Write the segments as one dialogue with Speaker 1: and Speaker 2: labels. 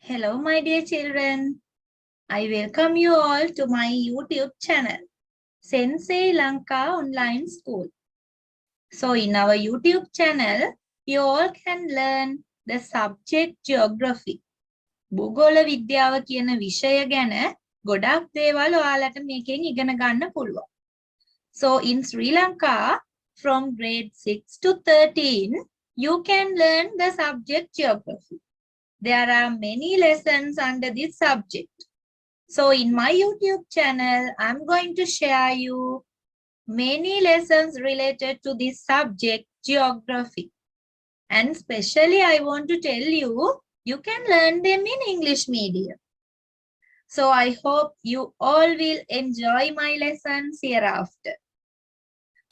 Speaker 1: Hello, my dear children. I welcome you all to my YouTube channel, Sensei Lanka Online School. So, in our YouTube channel, you all can learn the subject geography. භූගෝල විද්‍යාව කියන විෂය ගැන ගොඩක් දේවල් ඔයාලට මේකෙන් ඉගෙන ගන්න පුළුවන්. So, in Sri Lanka, from grade 6 to 13, you can learn the subject geography. There are many lessons under this subject. So in my YouTube channel, I'm going to share you many lessons related to this subject, geography. And especially I want to tell you, you can learn them in English medium. So I hope you all will enjoy my lessons hereafter.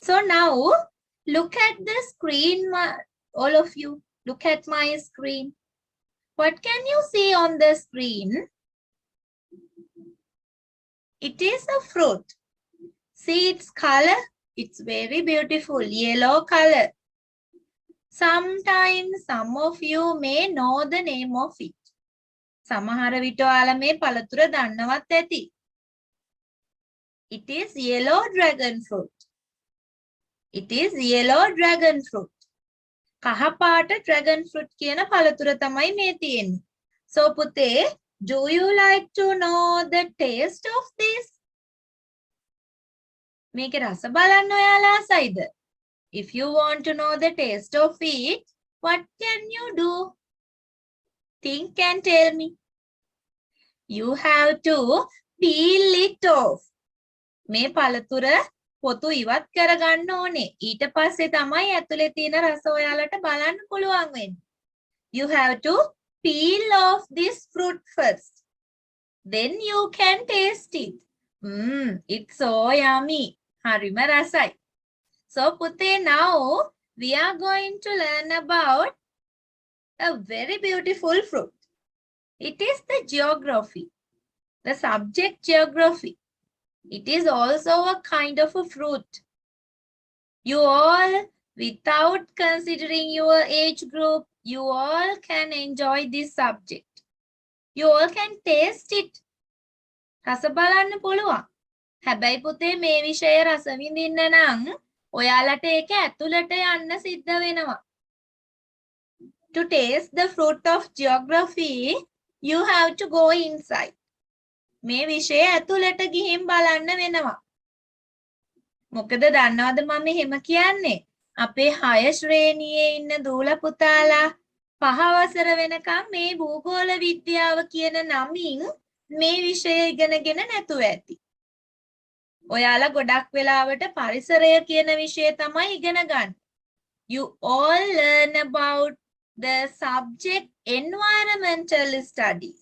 Speaker 1: So now, look at the screen, all of you. Look at my screen. What can you see on the screen? It is a fruit. See its color? It's very beautiful, yellow color. Sometimes some of you may know the name of it. සමහර විට ඔයාලා මේ පළතුර දන්නවත් ඇති. It is yellow dragon fruit. It is yellow dragon fruit. කහ පාට dragon fruit කියන පළතුර තමයි මේ තියෙන්නේ. So පුතේ, do you like to know the taste of this? මේකේ රස බලන්න ඔයාලා ආසයිද? If you want to know the taste of it, what can you do? Think and tell me. You have to peel it off. මේ පළතුර පොතු ඉවත් කරගන්න ඕනේ. ඊට පස්සේ තමයි ඇතුලේ තියෙන රස ඔයාලට බලන්න පුළුවන් වෙන්නේ. You have to peel off this fruit first. Then you can taste it. It's so yummy. හරිම රසයි. So පුතේ, now we are going to learn about a very beautiful fruit. It is the geography, the subject geography. It is also a kind of a fruit. You all, without considering your age group, you all can enjoy this subject. You all can taste it. රස බලන්න පුළුවන්. හැබැයි පුතේ මේ විෂය රස විඳින්න නම් ඔයාලට ඒක ඇතුළට යන්න සිද්ධ වෙනවා. To taste the fruit of geography, you have to go inside. මේ විෂය ඇතුළට ගිහින් බලන්න වෙනවා. මොකද දන්නවද මම එහෙම කියන්නේ? අපේ 6 ශ්‍රේණියේ ඉන්න දූල පුතාලා 5 වසර වෙනකම් මේ භූගෝල විද්‍යාව කියන නමින් මේ විෂය ඉගෙනගෙන නැතුව ඇති. ඔයාලා ගොඩක් වෙලාවට පරිසරය කියන විෂය තමයි ඉගෙන ගන්න. You all learn about the subject environmental studies.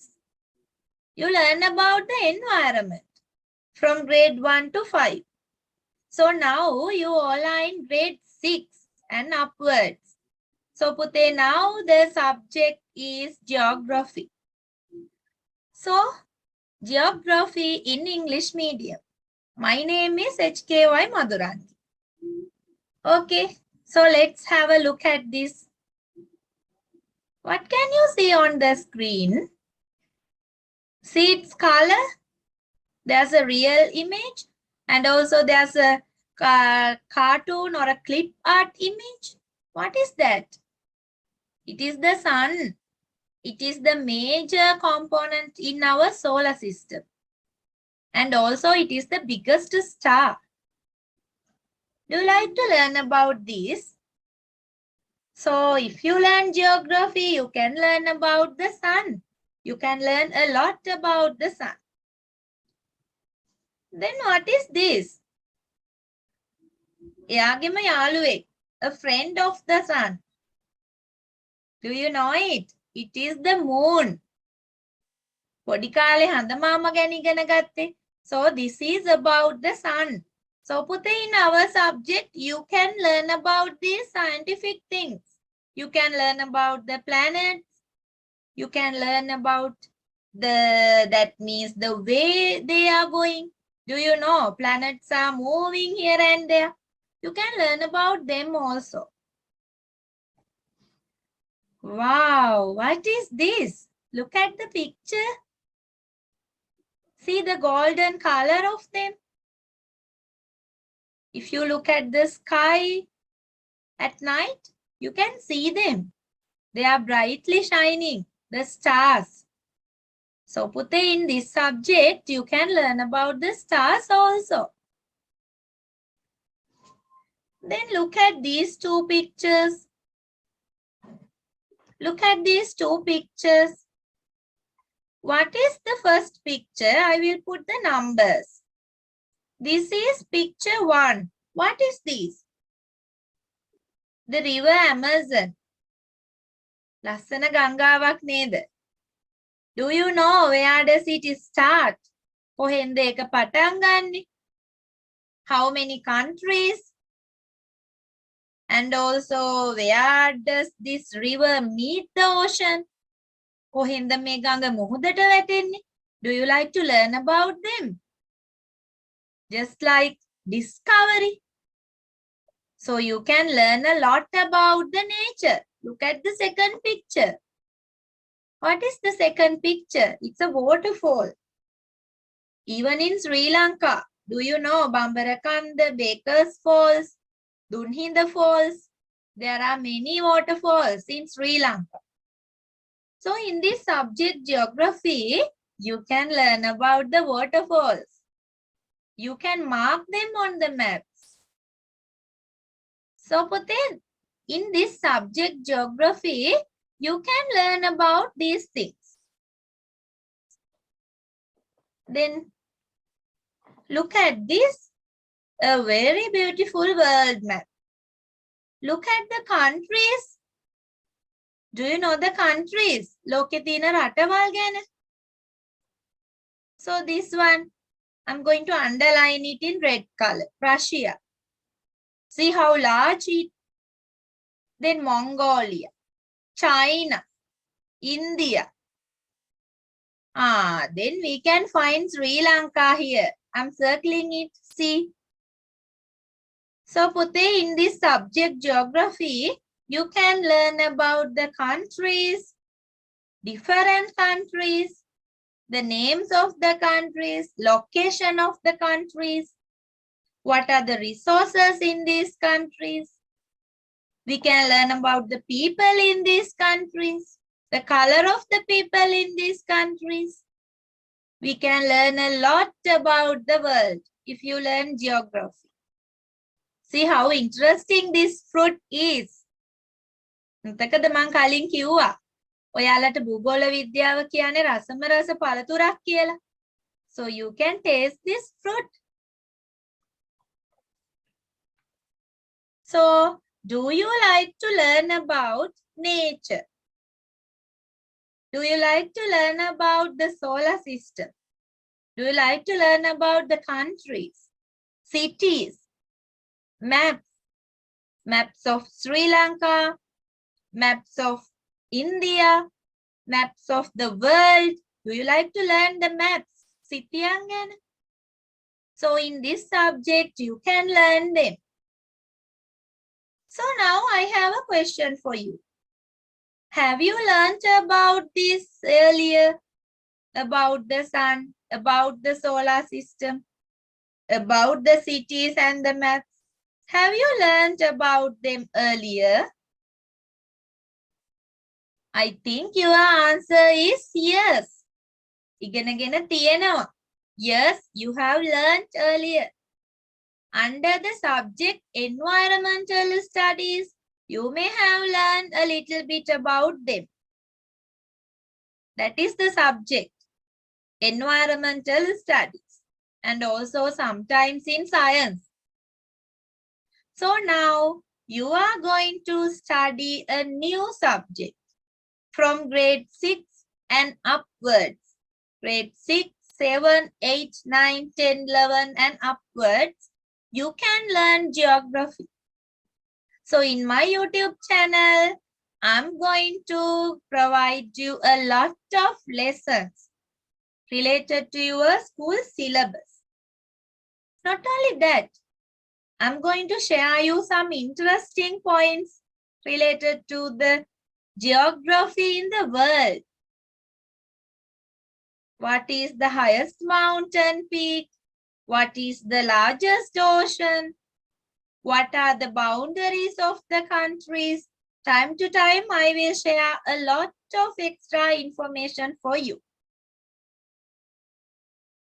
Speaker 1: You learn about the environment from grade 1 to 5. So now you all are in grade 6 and upwards. So Pute, now the subject is geography. So geography in English medium. My name is HKY Madhuranti. Okay, so let's have a look at this. What can you see on the screen? See its color? There's a real image and also there's a cartoon or a clip art image. What is that? It is the sun. It is the major component in our solar system. And also it is the biggest star. Do you like to learn about this? So if you learn geography, you can learn about the sun. You can learn a lot about the sun. Then what is this? එයාගෙම යාළුවෙක්, a friend of the sun. Do you know it? It is the moon. පොඩි කාලේ හඳමාම ගැන ඉගෙන ගත්තේ. So this is about the sun. So Pute, in our subject, you can learn about these scientific things. You can learn about the planets. You can learn about that means the way they are going. Do you know planets are moving here and there? You can learn about them also. Wow, what is this? Look at the picture. See the golden color of them. If you look at the sky at night, you can see them. They are brightly shining, the stars. So, Pute, in this subject, you can learn about the stars also. Then look at these two pictures. Look at these two pictures. What is the first picture? I will put the numbers. This is picture 1. What is this? The river Amazon. Lassana Gangawak neda. Do you know where does it start? කොහෙන්ද ඒක පටන් ගන්නෙ? How many countries? And also, where does this river meet the ocean? කොහෙන්ද මේ ගඟ මුහුදට වැටෙන්නේ? Do you like to learn about them? Just like discovery. So you can learn a lot about the nature. Look at the second picture. What is the second picture? It's a waterfall. Even in Sri Lanka, do you know Bambarakanda, Baker's Falls, Dunhinda Falls? There are many waterfalls in Sri Lanka. So in this subject geography, you can learn about the waterfalls. You can mark them on the maps. So Puten, in this subject geography, you can learn about these things. Then look at this, a very beautiful world map. Look at the countries. Do you know the countries? ලෝකේ තියෙන රටවල් ගැන. So this one, I'm going to underline it in red color. Russia. See how large it. Then Mongolia, China, India. Then we can find Sri Lanka here. I'm circling it. See. So Pute, in this subject geography, you can learn about the countries, different countries, the names of the countries, location of the countries, what are the resources in these countries. We can learn about the people in these countries, the color of the people in these countries. We can learn a lot about the world if you learn geography. See how interesting this fruit is. මතකද මං කලින් කිව්වා ඔයාලට භූගෝල විද්‍යාව කියන්නේ රසම රස පළතුරක් කියලා. So you can taste this fruit. So do you like to learn about nature? Do you like to learn about the solar system? Do you like to learn about the countries, cities, maps of Sri Lanka, maps of India, maps of the world? Do you like to learn the maps? සිතියන් ගැන. So in this subject, you can learn them. So now I have a question for you. Have you learned about this earlier? About the sun, about the solar system, about the cities and the maps? Have you learned about them earlier? I think your answer is yes. ඉගෙනගෙන තියෙනවා. Yes, you have learned earlier. Under the subject environmental studies, you may have learned a little bit about them. That is the subject, environmental studies, and also sometimes in science. So now you are going to study a new subject from grade 6 and upwards. Grade 6, 7, 8, 9, 10, 11 and upwards, you can learn geography. So in my YouTube channel, I'm going to provide you a lot of lessons related to your school syllabus. Not only that, I'm going to share you some interesting points related to the geography in the world. What is the highest mountain peak? What is the largest ocean? What are the boundaries of the countries? Time to time, I will share a lot of extra information for you.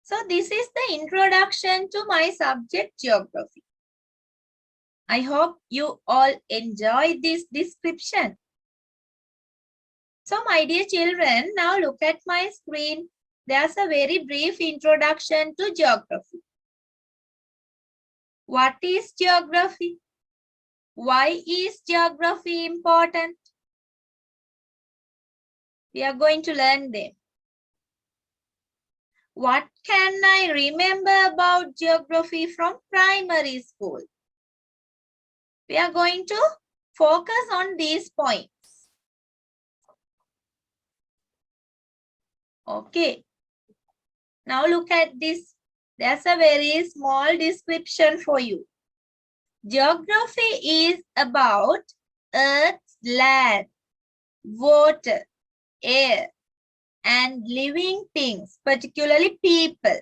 Speaker 1: So this is the introduction to my subject geography. I hope you all enjoyed this description. So my dear children, now look at my screen. There's a very brief introduction to geography. What is geography? Why is geography important? We are going to learn them. What can I remember about geography from primary school? We are going to focus on these points. Okay. Now look at this. There's a very small description for you. Geography is about Earth's land, water, air, and living things, particularly people.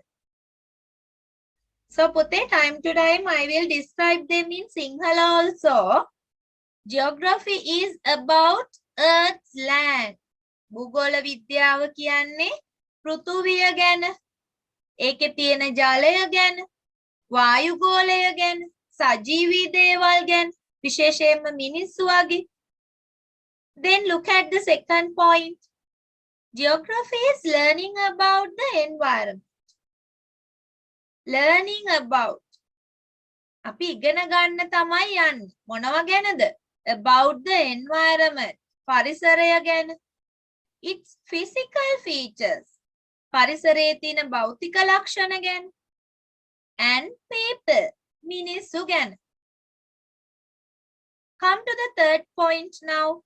Speaker 1: So, Pute, time to time, I will describe them in Sinhala also. Geography is about Earth's land. භූගෝල විද්‍යාව කියන්නේ පෘථුවිය ගැන, ඒකේ තියෙන ජලය ගැන, වායුගෝලය ගැන, සජීවී දේවල් ගැන, විශේෂයෙන්ම මිනිස්සු වගේ. Then look at the second point. Geography is learning about the environment. Learning about. අපි ඉගෙන ගන්න තමයි යන්නේ. මොනවා ගැනද? About the environment. පරිසරය ගැන. Its physical features. පරිසරයේ තියෙන භෞතික ලක්ෂණ ගැන. And people. මිනිස්සු ගැන. Come to the third point now.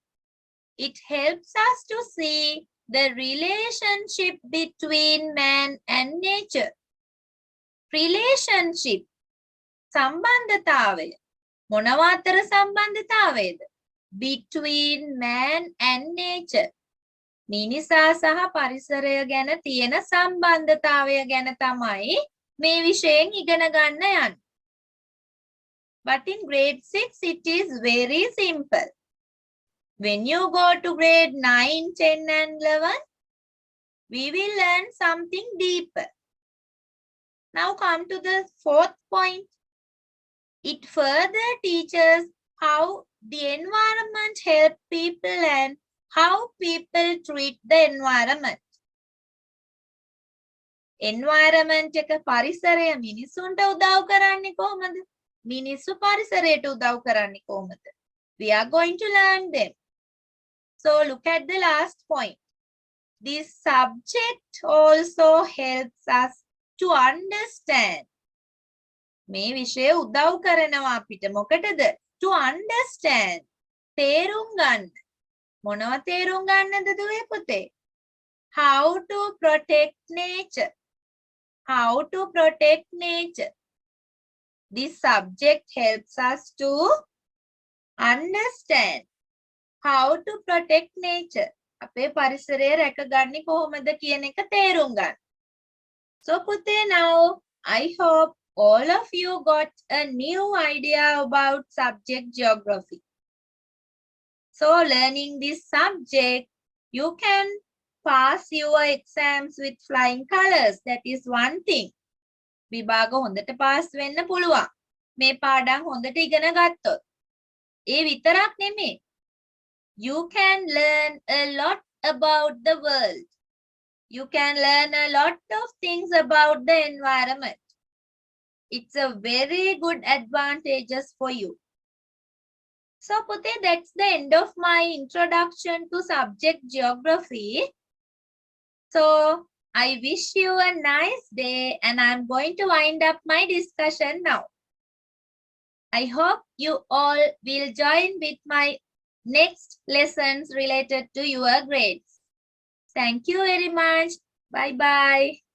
Speaker 1: It helps us to see the relationship between man and nature. Relationship. සම්බන්ධතාවය. මොනවා අතර සම්බන්ධතාවයද? Between man and nature. මිනිසා සහ පරිසරය ගැන තියෙන සම්බන්ධතාවය ගැන තමයි මේ විෂයෙන් ඉගෙන ගන්න යන්නේ. But in grade 6 it is very simple. When you go to grade 9, 10 and 11, we will learn something deeper. Now come to the fourth point. It further teaches how the environment helps people and how people treat the environment. Environment එක පරිසරය මිනිසුන්ට උදව් කරන්නේ කොහොමද? මිනිස්සු පරිසරයට උදව් කරන්නේ කොහොමද? We are going to learn them. So look at the last point. This subject also helps us to understand. මේ විෂය උදව් කරනවා අපිට මොකටද? To understand. තේරුම් ගන්න. මොනව තේරුම් ගන්නද දුවේ පුතේ? How to protect nature. How to protect nature. This subject helps us to understand how to protect nature. අපේ පරිසරය රැකගන්නේ කොහොමද කියන එක තේරුම් ගන්න. So පුතේ, now I hope all of you got a new idea about subject geography. So learning this subject, you can pass your exams with flying colors. That is one thing. විභාග හොඳට පාස් වෙන්න පුළුවන්. මේ පාඩම් හොඳට ඉගෙන ගත්තොත්. ඒ විතරක් නෙමෙයි. You can learn a lot about the world. You can learn a lot of things about the environment. It's a very good advantages for you. So Pute, that's the end of my introduction to subject geography. So I wish you a nice day and I'm going to wind up my discussion now. I hope you all will join with my next lessons related to your grades. Thank you very much. Bye-bye.